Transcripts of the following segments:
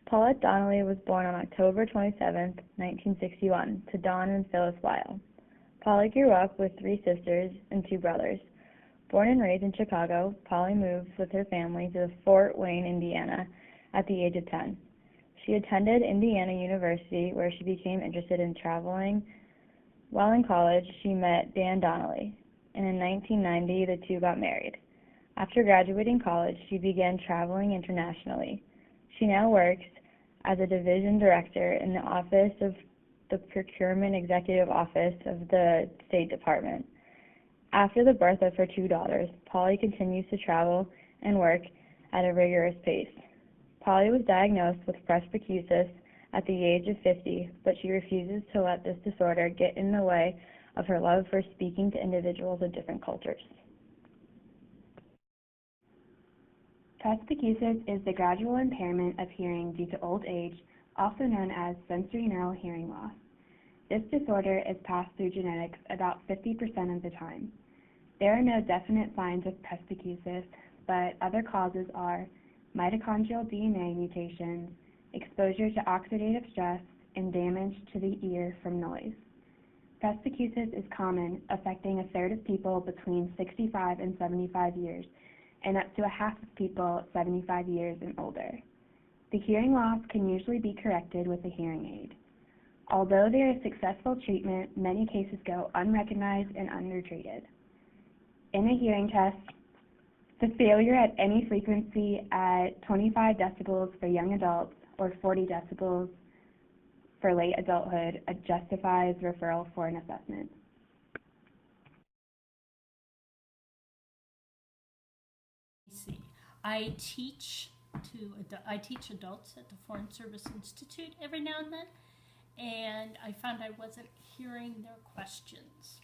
Paulette Donnelly was born on October 27, 1961, to Don and Phyllis Weil. Polly grew up with three sisters and two brothers. Born and raised in Chicago, Polly moved with her family to Fort Wayne, Indiana, at the age of 10. She attended Indiana University, where she became interested in traveling. While in college, she met Dan Donnelly, and in 1990, the two got married. After graduating college, she began traveling internationally. She now works as a division director in the office of the Procurement Executive Office of the State Department. After the birth of her two daughters, Polly continues to travel and work at a rigorous pace. Polly was diagnosed with presbycusis at the age of 50, but she refuses to let this disorder get in the way of her love for speaking to individuals of different cultures. Presbycusis is the gradual impairment of hearing due to old age, also known as sensorineural hearing loss. This disorder is passed through genetics about 50% of the time. There are no definite signs of presbycusis, but other causes are mitochondrial DNA mutations, exposure to oxidative stress, and damage to the ear from noise. Presbycusis is common, affecting a third of people between 65 and 75 years, and up to a half of people 75 years and older. The hearing loss can usually be corrected with a hearing aid. Although there is successful treatment, many cases go unrecognized and undertreated. In a hearing test, the failure at any frequency at 25 decibels for young adults or 40 decibels for late adulthood justifies referral for an assessment. I teach adults at the Foreign Service Institute every now and then, and I found I wasn't hearing their questions.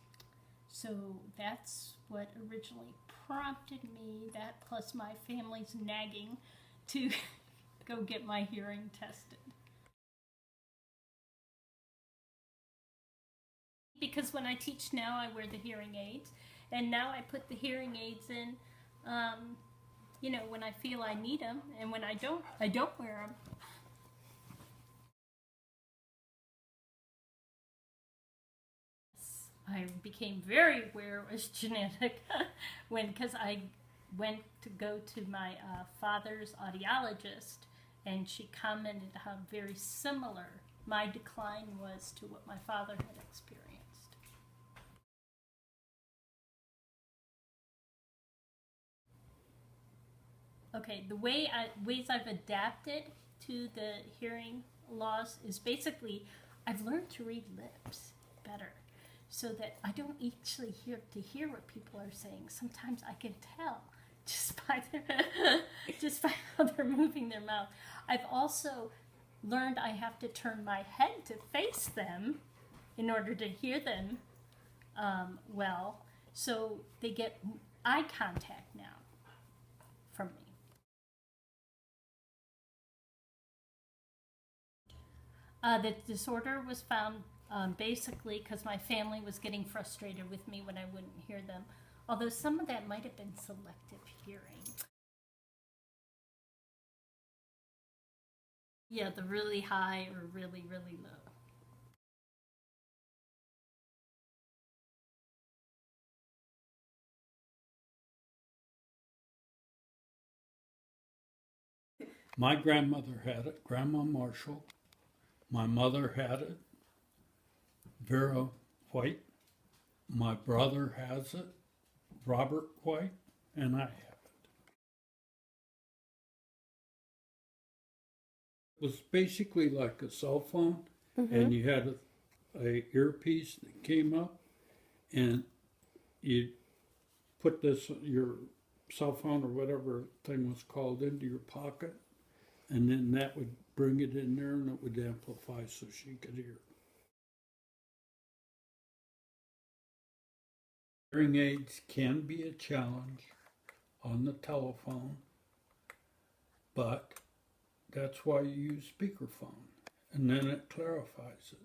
So that's what originally prompted me, that plus my family's nagging, to go get my hearing tested. Because when I teach now, I wear the hearing aids, and now I put the hearing aids in when I feel I need them, and when I don't wear them. I became very aware it was genetic because I went to go to my father's audiologist, and she commented how very similar my decline was to what my father had experienced. Okay, the ways I've adapted to the hearing loss is basically I've learned to read lips better, so that I don't actually hear what people are saying. Sometimes I can tell just by how they're moving their mouth. I've also learned I have to turn my head to face them in order to hear them well, so they get eye contact now from me. The disorder was found basically because my family was getting frustrated with me when I wouldn't hear them, although some of that might have been selective hearing. Yeah, the really high or really, really low. My grandmother had it, Grandma Marshall. My mother had it, Vera White. My brother has it, Robert White, and I have it. It was basically like a cell phone, and you had a earpiece that came up, and you put your cell phone or whatever thing was called into your pocket, and then that would bring it in there and it would amplify so she could hear. Hearing aids can be a challenge on the telephone, but that's why you use speakerphone, and then it clarifies it.